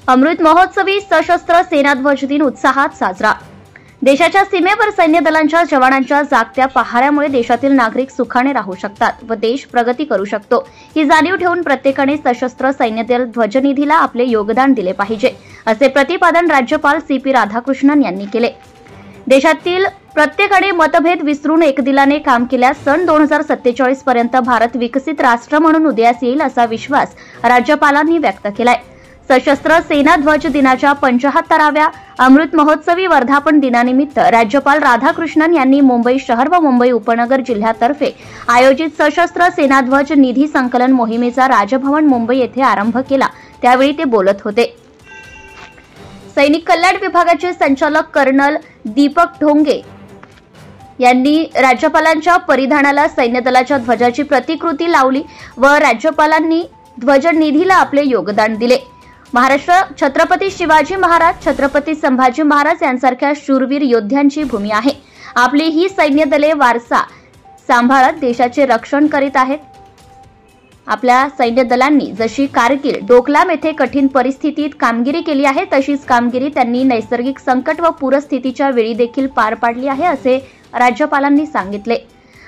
अमृत महोत्सवी सशस्त्र सेना ध्वज दिन उत्साहात साजरा। देशाच्या सीमेवर सैन्य दलांच्या जवानांच्या जागत्या पहाऱ्यामुळे देशातील नागरिक सुखाने राहू शकतात व देश प्रगती करू शकतो ही जाणीव ठेवून प्रत्येकाने सशस्त्र सैन्य दल ध्वजनिधीला आपले योगदान दिले पाहिजे, असे प्रतिपादन राज्यपाल CP राधाकृष्णन यांनी केले। देशातील प्रत्येकाने मतभेद विसरून एकदिलाने काम केल्यास सन 2047 पर्यंत भारत विकसित राष्ट्र म्हणून उदयास येईल असा विश्वास राज्यपालांनी व्यक्त केलाय। सशस्त्र सेना ध्वज दिनाच्या 75व्या अमृत महोत्सवी वर्धापन दिनानिमित्त राज्यपाल राधाकृष्णन यांनी मुंबई शहर व मुंबई उपनगर जिल्ह्यातर्फे आयोजित सशस्त्र सेना ध्वज निधी संकलन मोहिमेचा राजभवन मुंबई येथे आरंभ केला, त्यावेळी ते बोलत होते। सैनिक कल्याण विभागाचे संचालक कर्नल दीपक ढोंगे यांनी राज्यपालांच्या परिधानाला सैन्य दलाच्या ध्वजाची प्रतिकृती लावली व राज्यपालांनी ध्वज निधीला आपले योगदान दिले। महाराष्ट्र छत्रपती शिवाजी महाराज, छत्रपती संभाजी महाराज यांसारख्या शूरवीर योद्ध्यांची भूमी आहे। आपली ही सैन्य दले वारसा सांभाळत देशाचे रक्षण करीत आहेत। आपल्या सैन्य दलांनी जशी कारगिल, डोकलाम येथे कठीण परिस्थितीत कामगिरी केली आहे तशीच कामगिरी त्यांनी नैसर्गिक संकट व पूरस्थितीच्या वेळी देखील पार पाडली आहे, असे राज्यपालांनी सांगितले।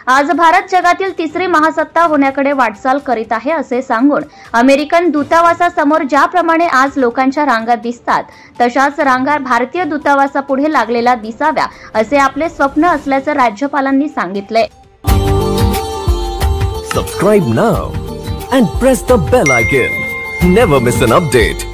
आज भारत जगातील तिसरी महासत्ता होण्याकडे वाटचाल करीत आहे असे सांगून अमेरिकन दूतावासासमोर ज्याप्रमाणे आज लोकांच्या रांगा दिसतात तशाच रांगा भारतीय दूतावासापुढे लागलेल्या दिसाव्या असे आपले स्वप्न असल्याचं राज्यपालांनी सांगितले। Subscribe now and press the bell icon. Never miss an update.